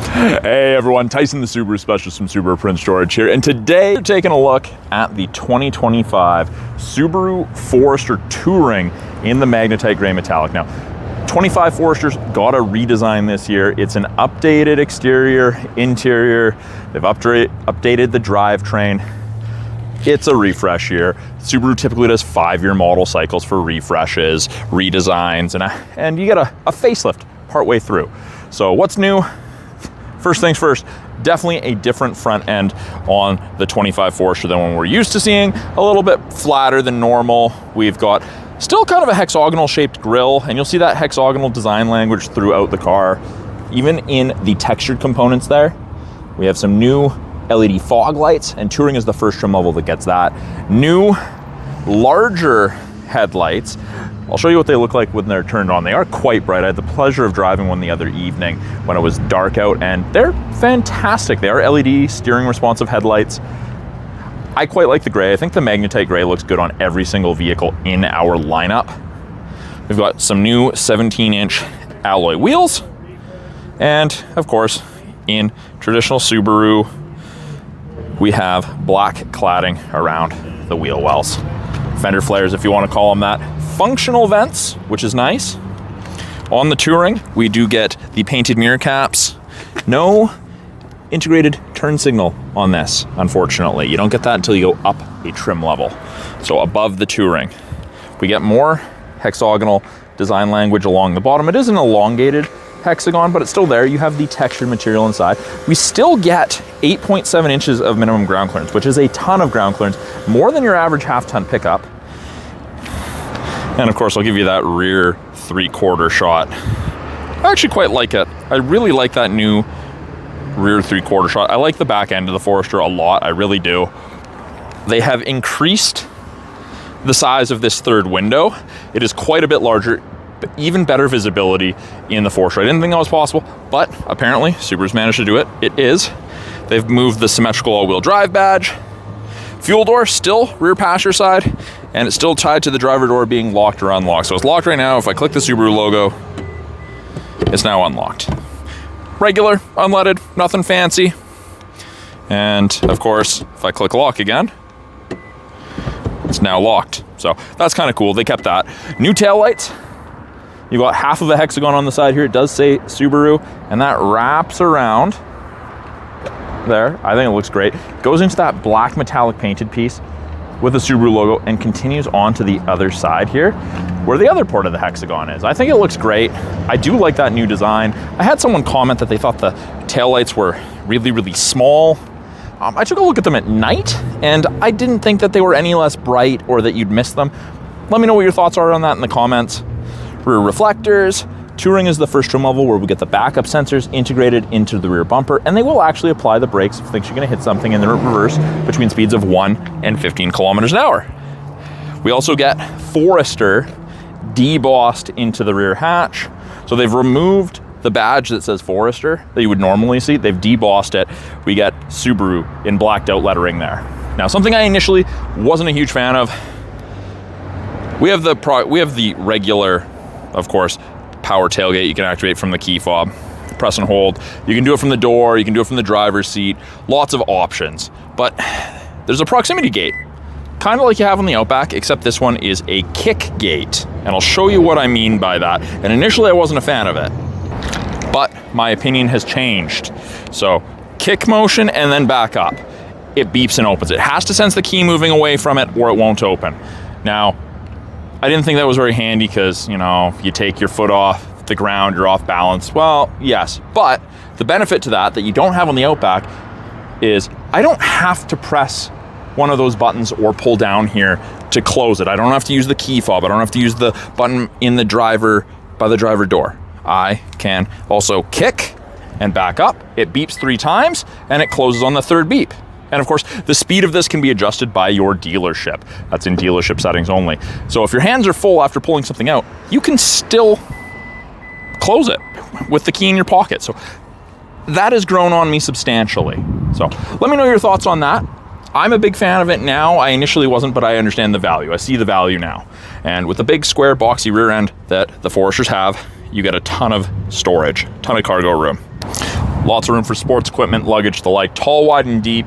Hey everyone, Tyson the Subaru Specialist from Subaru Print Storage here, and today we're taking a look at the 2025 Subaru Forester Touring in the Magnetite Gray Metallic. Now, 25 Forester's got a redesign this year. It's an updated exterior, interior. They've updated the drivetrain. It's a refresh year. Subaru typically does 5-year model cycles for refreshes, redesigns, and you get a facelift partway through. So what's new? First things first, definitely a different front end on the 25 Forester than one we're used to seeing. A little bit flatter than normal. We've got still kind of a hexagonal shaped grille, and you'll see that hexagonal design language throughout the car, even in the textured components there. We have some new LED fog lights, and Touring is the first trim level that gets that. New, larger headlights. I'll show you what they look like when they're turned on. They are quite bright. I had the pleasure of driving one the other evening when it was dark out, and they're fantastic. They are LED steering responsive headlights. I quite like the gray. I think the Magnetite gray looks good on every single vehicle in our lineup. We've got some new 17-inch alloy wheels, and of course, in traditional Subaru, we have black cladding around the wheel wells. Fender flares, if you want to call them that. Functional vents, which is nice. On the Touring, we do get the painted mirror caps. No integrated turn signal on this, unfortunately. You don't get that until you go up a trim level. So above the Touring, we get more hexagonal design language along the bottom. It is an elongated hexagon, but it's still there. You have the textured material inside. We still get 8.7 inches of minimum ground clearance, which is a ton of ground clearance, more than your average half-ton pickup. And of course, I'll give you that rear 3/4 shot. I actually quite like it. I really like that new rear 3/4 shot. I like the back end of the Forester a lot. I really do. They have increased the size of this third window. It is quite a bit larger, but even better visibility in the Forester. I didn't think that was possible, but apparently Subaru's managed to do it. It is. They've moved the symmetrical all-wheel drive badge. Fuel door still rear passenger side, and it's still tied to the driver door being locked or unlocked. So it's locked right now. If I click the Subaru logo, it's now unlocked. Regular, unleaded, nothing fancy. And of course, if I click lock again, it's now locked. So that's kind of cool. They kept that. New taillights. You've got half of a hexagon on the side here. It does say Subaru, and that wraps around there. I think it looks great. Goes into that black metallic painted piece with the Subaru logo and continues on to the other side here where the other part of the hexagon is. I think it looks great. I do like that new design. I had someone comment that they thought the taillights were really, really small. I took a look at them at night, and I didn't think that they were any less bright or that you'd miss them. Let me know what your thoughts are on that in the comments. Rear reflectors. Touring is the first trim level where we get the backup sensors integrated into the rear bumper, and they will actually apply the brakes if you think you're going to hit something in the reverse between speeds of 1 and 15 kilometers an hour. We also get Forester debossed into the rear hatch. So they've removed the badge that says Forester that you would normally see. They've debossed it. We get Subaru in blacked out lettering there. Now, something I initially wasn't a huge fan of, we have the regular, of course, power tailgate you can activate from the key fob. Press and hold. You can do it from the door, you can do it from the driver's seat. Lots of options. But there's a proximity gate, kind of like you have on the Outback, except this one is a kick gate. And I'll show you what I mean by that. And initially I wasn't a fan of it, but my opinion has changed. So kick motion and then back up. It beeps and opens. It has to sense the key moving away from it or it won't open. Now, I didn't think that was very handy because, you know, you take your foot off the ground, you're off balance. Well, yes, but the benefit to that you don't have on the Outback is I don't have to press one of those buttons or pull down here to close it. I don't have to use the key fob. I don't have to use the button in the driver by the driver door. I can also kick and back up. It beeps 3 times and it closes on the 3rd beep. And of course, the speed of this can be adjusted by your dealership. That's in dealership settings only. So if your hands are full after pulling something out, you can still close it with the key in your pocket. So that has grown on me substantially. So let me know your thoughts on that. I'm a big fan of it now. I initially wasn't, but I understand the value. I see the value now. And with the big square boxy rear end that the Foresters have, you get a ton of storage, ton of cargo room. Lots of room for sports equipment, luggage, the like, tall, wide, and deep.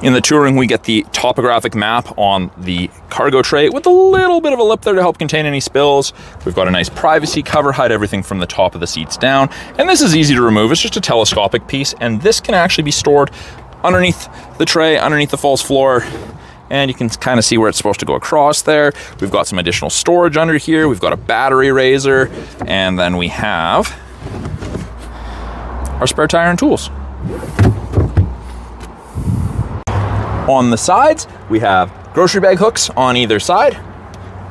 In the Touring, we get the topographic map on the cargo tray with a little bit of a lip there to help contain any spills. We've got a nice privacy cover, hide everything from the top of the seats down. And this is easy to remove. It's just a telescopic piece, and this can actually be stored underneath the tray, underneath the false floor. And you can kind of see where it's supposed to go across there. We've got some additional storage under here. We've got a battery raiser, and then we have our spare tire and tools. On the sides, we have grocery bag hooks on either side.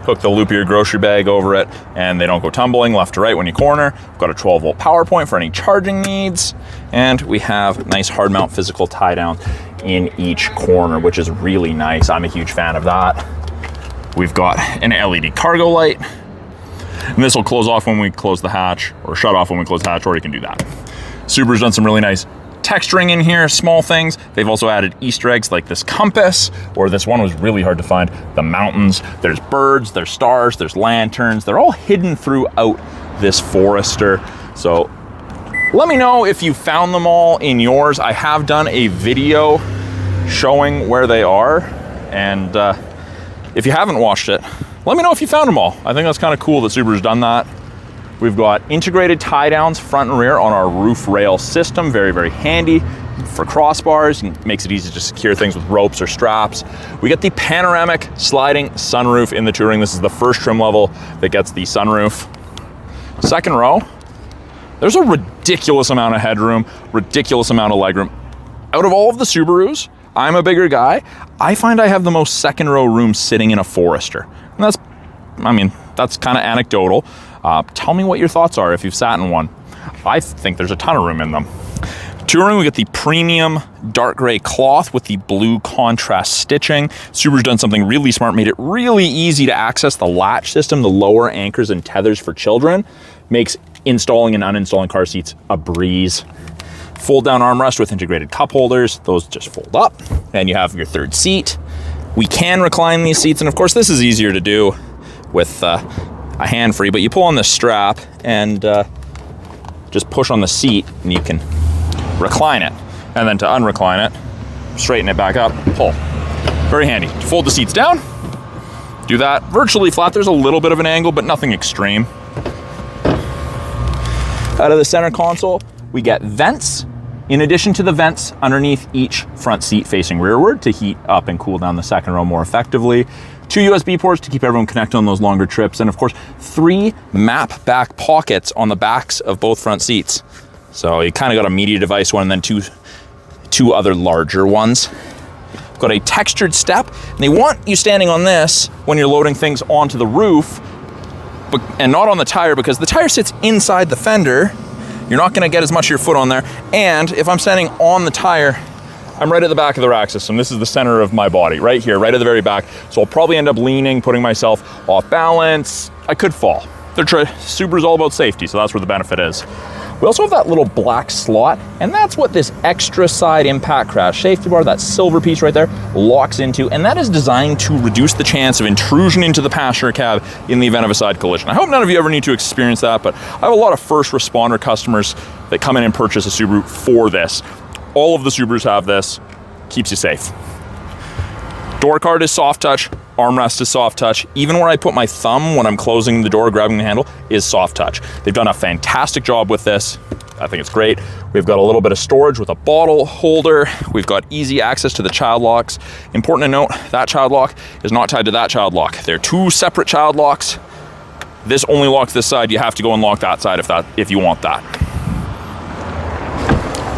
Hook the loop of your grocery bag over it, and they don't go tumbling left to right when you corner. We've got a 12-volt power point for any charging needs, and we have nice hard mount physical tie down in each corner, which is really nice. I'm a huge fan of that. We've got an LED cargo light, and this will close off when we close the hatch, or shut off when we close the hatch, or you can do that. Subaru's done some really nice texturing in here, small things. They've also added Easter eggs like this compass, or this one was really hard to find, the mountains. There's birds, there's stars, there's lanterns. They're all hidden throughout this Forester. So let me know if you found them all in yours. I have done a video showing where they are, and if you haven't watched it, let me know if you found them all. I think that's kind of cool that Subaru's done that. We've got integrated tie downs front and rear on our roof rail system. Very, very handy for crossbars. It makes it easy to secure things with ropes or straps. We get the panoramic sliding sunroof in the Touring. This is the first trim level that gets the sunroof. Second row, there's a ridiculous amount of headroom, ridiculous amount of legroom. Out of all of the Subarus, I'm a bigger guy. I find I have the most second row room sitting in a Forester. And that's, I mean, that's kind of anecdotal. Tell me what your thoughts are if you've sat in one. I think there's a ton of room in them. Touring, we get the premium dark gray cloth with the blue contrast stitching. Subaru's done something really smart, made it really easy to access the latch system, the lower anchors and tethers for children. Makes installing and uninstalling car seats a breeze. Fold down armrest with integrated cup holders. Those just fold up, and you have your third seat. We can recline these seats, and of course this is easier to do with a hand free, but you pull on the strap and just push on the seat and you can recline it. And then to unrecline it, straighten it back up, pull. Very handy. To fold the seats down, do that virtually flat. There's a little bit of an angle, but nothing extreme. Out of the center console, we get vents. In addition to the vents underneath each front seat facing rearward to heat up and cool down the second row more effectively. 2 USB ports to keep everyone connected on those longer trips. And of course, 3 map back pockets on the backs of both front seats. So you kind of got a media device one and then two other larger ones. Got a textured step, and they want you standing on this when you're loading things onto the roof, and not on the tire, because the tire sits inside the fender. You're not gonna get as much of your foot on there. And if I'm standing on the tire, I'm right at the back of the rack system. This is the center of my body, right here, right at the very back. So I'll probably end up leaning, putting myself off balance. I could fall. Subaru's all about safety, so that's where the benefit is. We also have that little black slot, and that's what this extra side impact crash safety bar, that silver piece right there, locks into, and that is designed to reduce the chance of intrusion into the passenger cab in the event of a side collision. I hope none of you ever need to experience that, but I have a lot of first responder customers that come in and purchase a Subaru for this. All of the Subarus have this, keeps you safe. Door card is soft touch, armrest is soft touch. Even where I put my thumb when I'm closing the door, grabbing the handle, is soft touch. They've done a fantastic job with this. I think it's great. We've got a little bit of storage with a bottle holder. We've got easy access to the child locks. Important to note, that child lock is not tied to that child lock. They're 2 separate child locks. This only locks this side. You have to go and lock that side if you want that.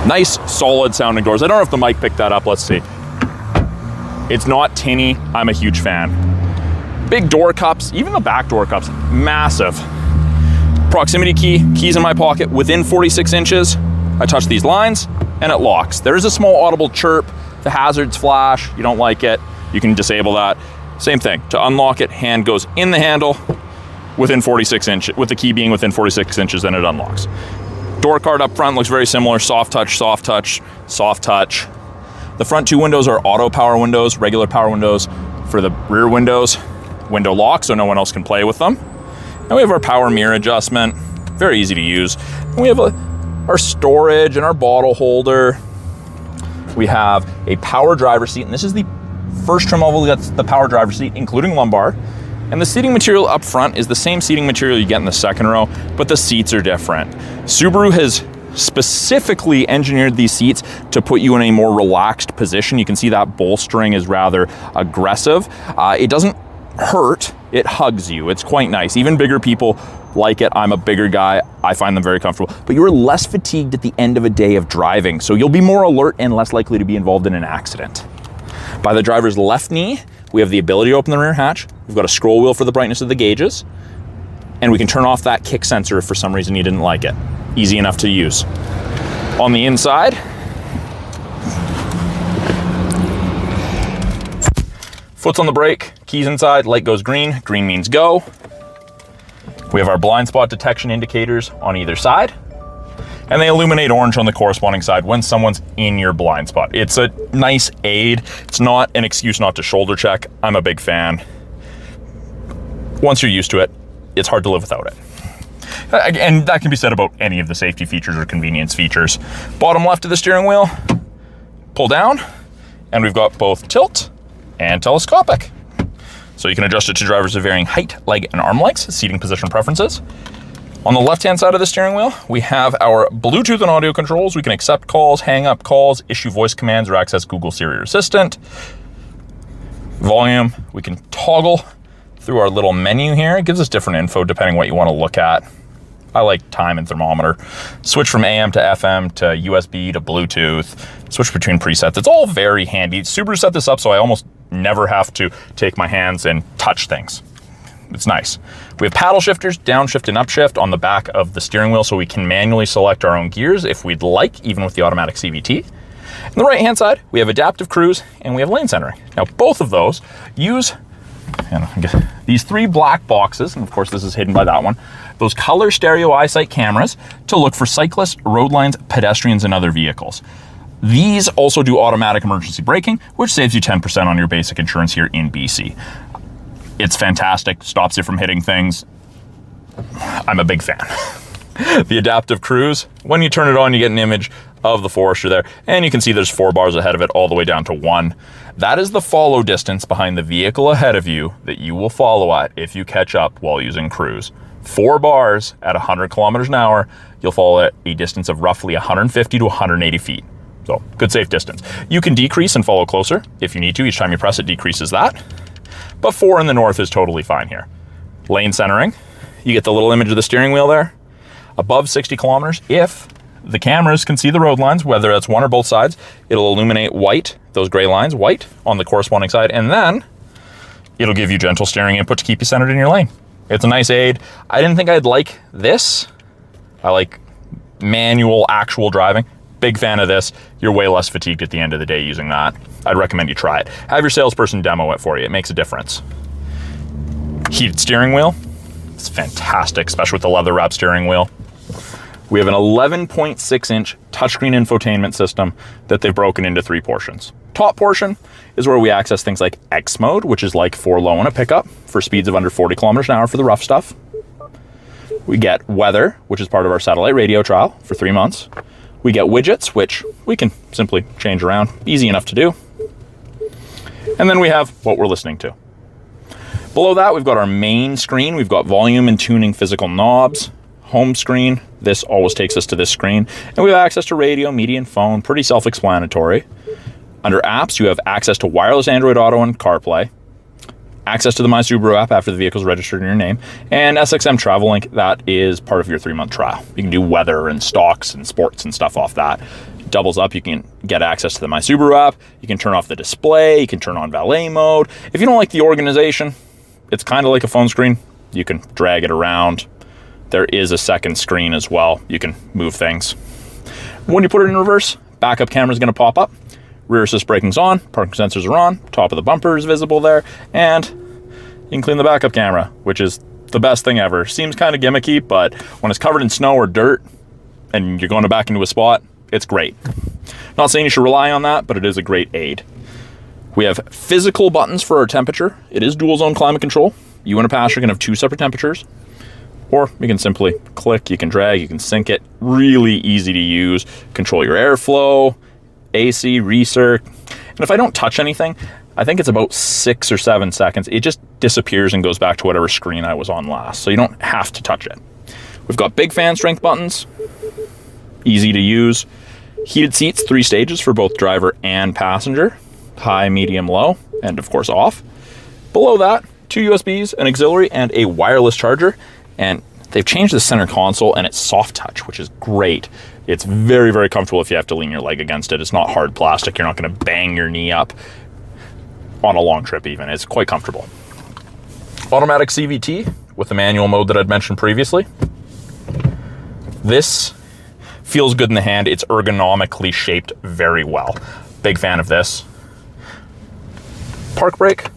Nice, solid sounding doors. I don't know if the mic picked that up. Let's see. It's not tinny. I'm a huge fan. Big door cups, even the back door cups, massive. Proximity key, keys in my pocket within 46 inches. I touch these lines and it locks. There is a small audible chirp. The hazards flash. You don't like it, you can disable that. Same thing. To unlock it, hand goes in the handle within 46 inches, with the key being within 46 inches, then it unlocks. Door card up front looks very similar. Soft touch, soft touch, soft touch. The front 2 windows are auto power windows, regular power windows. For the rear windows, window lock, so no one else can play with them. And we have our power mirror adjustment, very easy to use. And we have a our storage and our bottle holder. We have a power driver seat, and this is the first trim level that's the power driver seat, including lumbar. And the seating material up front is the same seating material you get in the second row, but the seats are different. Subaru has specifically engineered these seats to put you in a more relaxed position. You can see that bolstering is rather aggressive. It doesn't hurt, it hugs you. It's quite nice. Even bigger people like it. I'm a bigger guy. I find them very comfortable. But you're less fatigued at the end of a day of driving, so you'll be more alert and less likely to be involved in an accident. By the driver's left knee, we have the ability to open the rear hatch. We've got a scroll wheel for the brightness of the gauges, and we can turn off that kick sensor if for some reason you didn't like it. Easy enough to use. On the inside, foot's on the brake, keys inside, light goes green, green means go. We have our blind spot detection indicators on either side, and they illuminate orange on the corresponding side when someone's in your blind spot. It's a nice aid. It's not an excuse not to shoulder check. I'm a big fan. Once you're used to it, it's hard to live without it. And that can be said about any of the safety features or convenience features. Bottom left of the steering wheel, pull down, and we've got both tilt and telescopic. So you can adjust it to drivers of varying height, leg, and arm lengths, seating position preferences. On the left-hand side of the steering wheel, we have our Bluetooth and audio controls. We can accept calls, hang up calls, issue voice commands, or access Google Siri Assistant. Volume, we can toggle through our little menu here. It gives us different info depending what you want to look at. I like time and thermometer. Switch from AM to FM to USB to Bluetooth. Switch between presets. It's all very handy. Subaru set this up so I almost never have to take my hands and touch things. It's nice. We have paddle shifters, downshift and upshift on the back of the steering wheel so we can manually select our own gears if we'd like, even with the automatic CVT. On the right-hand side, we have adaptive cruise and we have lane centering. Now, both of those use these three black boxes, and of course this is hidden by that one, those color stereo EyeSight cameras to look for cyclists, road lines, pedestrians, and other vehicles. These also do automatic emergency braking, which saves you 10% on your basic insurance here in BC. It's fantastic, stops you from hitting things. I'm a big fan. The adaptive cruise, when you turn it on, you get an image of the Forester there, and you can see there's 4 bars ahead of it all the way down to 1. That is the follow distance behind the vehicle ahead of you that you will follow at if you catch up while using cruise. 4 bars at 100 kilometers an hour, you'll follow at a distance of roughly 150 to 180 feet. So, good safe distance. You can decrease and follow closer if you need to. Each time you press it, decreases that. But 4 in the north is totally fine here. Lane centering, you get the little image of the steering wheel there. Above 60 kilometers, if the cameras can see the road lines, whether that's one or both sides, it'll illuminate white, those gray lines, white on the corresponding side, and then it'll give you gentle steering input to keep you centered in your lane. It's a nice aid. I didn't think I'd like this. I like manual, actual driving. Big fan of this. You're way less fatigued at the end of the day using that. I'd recommend you try it. Have your salesperson demo it for you. It makes a difference. Heated steering wheel. It's fantastic, especially with the leather wrap steering wheel. We have an 11.6-inch touchscreen infotainment system that they've broken into 3 portions. Top portion is where we access things like X mode, which is like 4 low in a pickup for speeds of under 40 kilometers an hour for the rough stuff. We get weather, which is part of our satellite radio trial for 3 months. We get widgets, which we can simply change around. Easy enough to do. And then we have what we're listening to. Below that, we've got our main screen. We've got volume and tuning physical knobs. Home screen. This always takes us to this screen. And we have access to radio, media, and phone. Pretty self-explanatory. Under apps, you have access to wireless Android Auto and CarPlay. Access to the My Subaru app after the vehicle's registered in your name, and SXM Travel Link, that is part of your 3-month trial. You can do weather and stocks and sports and stuff off that. Doubles up, you can get access to the My Subaru app, you can turn off the display, you can turn on valet mode. If you don't like the organization, it's kind of like a phone screen. You can drag it around. There is a second screen as well. You can move things. When you put it in reverse, backup camera is going to pop up. Rear assist braking's on, parking sensors are on, top of the bumper is visible there, and you can clean the backup camera, which is the best thing ever. Seems kind of gimmicky, but when it's covered in snow or dirt and you're going back into a spot, it's great. Not saying you should rely on that, but it is a great aid. We have physical buttons for our temperature. It is dual zone climate control. You and a passenger can have 2 separate temperatures. Or you can simply click, you can drag, you can sync it. Really easy to use. Control your airflow, AC, recirc. And if I don't touch anything, I think it's about 6 or 7 seconds. It just disappears and goes back to whatever screen I was on last. So you don't have to touch it. We've got big fan strength buttons. Easy to use. Heated seats, 3 stages for both driver and passenger. High, medium, low, and of course off. Below that, 2 USBs, an auxiliary, and a wireless charger. And they've changed the center console and it's soft touch, which is great. It's very, very comfortable if you have to lean your leg against it. It's not hard plastic. You're not gonna bang your knee up on a long trip even. It's quite comfortable. Automatic CVT with the manual mode that I'd mentioned previously. This feels good in the hand. It's ergonomically shaped very well. Big fan of this. Park brake.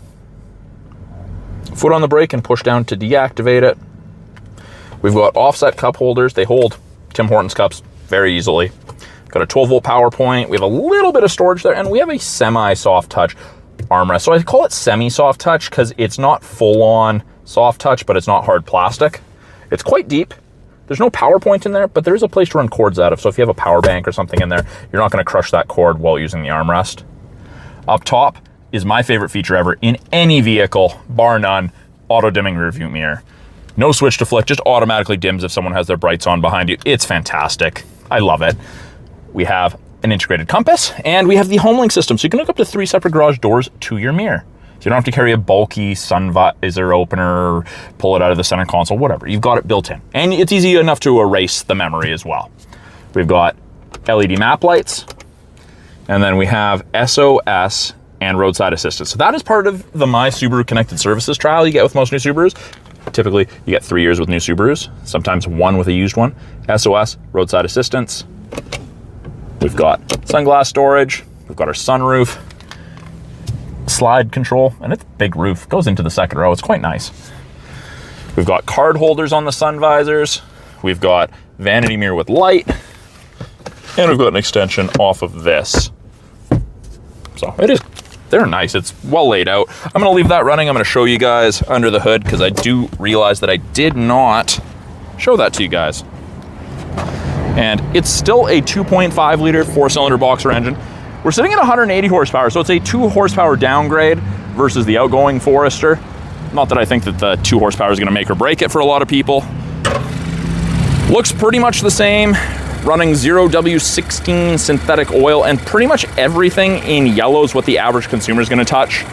Foot on the brake and push down to deactivate it. We've got offset cup holders. They hold Tim Hortons cups very easily. Got a 12-volt power point. We have a little bit of storage there, and we have a semi-soft touch armrest. So I call it semi-soft touch because it's not full-on soft touch, but it's not hard plastic. It's quite deep. There's no power point in there, but there is a place to run cords out of. So if you have a power bank or something in there, you're not going to crush that cord while using the armrest. Up top is my favorite feature ever in any vehicle, bar none, auto-dimming rearview mirror. No switch to flick, just automatically dims if someone has their brights on behind you. It's fantastic. I love it. We have an integrated compass, and we have the HomeLink system. So you can hook up to 3 separate garage doors to your mirror. So you don't have to carry a bulky sun visor opener, or pull it out of the center console, whatever. You've got it built in. And it's easy enough to erase the memory as well. We've got LED map lights, and then we have SOS and roadside assistance. So that is part of the My Subaru Connected Services trial you get with most new Subarus. Typically, you get 3 years with new Subarus, sometimes 1 with a used one. SOS, roadside assistance. We've got sunglass storage. We've got our sunroof, slide control, and it's a big roof. It goes into the second row. It's quite nice. We've got card holders on the sun visors. We've got vanity mirror with light. And we've got an extension off of this. So they're nice. It's well laid out. I'm gonna leave that running. I'm gonna show you guys under the hood because I do realize that I did not show that to you guys. And it's still a 2.5 liter 4-cylinder boxer engine. We're sitting at 180 horsepower, so it's a 2 horsepower downgrade versus the outgoing Forester. Not that I think that the 2 horsepower is gonna make or break it for a lot of people. Looks pretty much the same. Running 0W16 synthetic oil, and pretty much everything in yellow is what the average consumer is going to touch.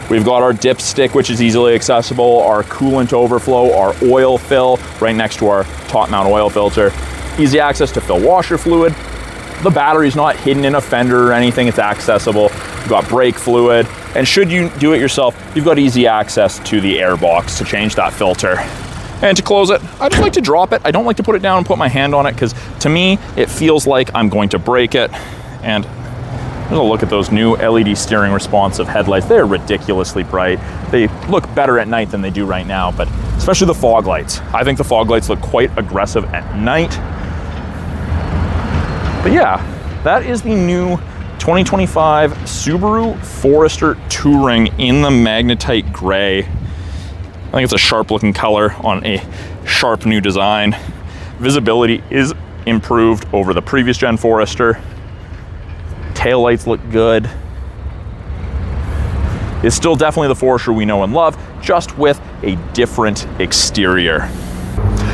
We've got our dipstick, which is easily accessible, our coolant overflow, our oil fill right next to our top mount oil filter. Easy access to fill washer fluid. The battery's not hidden in a fender or anything, it's accessible. You've got brake fluid, and should you do it yourself, you've got easy access to the air box to change that filter. And to close it, I just like to drop it. I don't like to put it down and put my hand on it because to me, it feels like I'm going to break it. And there's a look at those new LED steering responsive headlights. They're ridiculously bright. They look better at night than they do right now, but especially the fog lights. I think the fog lights look quite aggressive at night. But yeah, that is the new 2025 Subaru Forester Touring in the Magnetite gray. I think it's a sharp looking color on a sharp new design. Visibility is improved over the previous gen Forester. Taillights look good. It's still definitely the Forester we know and love, just with a different exterior.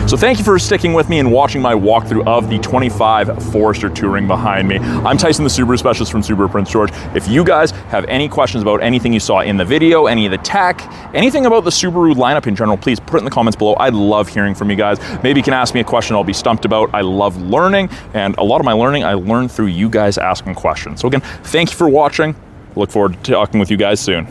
So thank you for sticking with me and watching my walkthrough of the 25 Forester Touring behind me. I'm Tyson, the Subaru specialist from Subaru Prince George. If you guys have any questions about anything you saw in the video, any of the tech, anything about the Subaru lineup in general, please put it in the comments below. I love hearing from you guys. Maybe you can ask me a question I'll be stumped about. I love learning, and a lot of my learning I learned through you guys asking questions. So again, thank you for watching. Look forward to talking with you guys soon.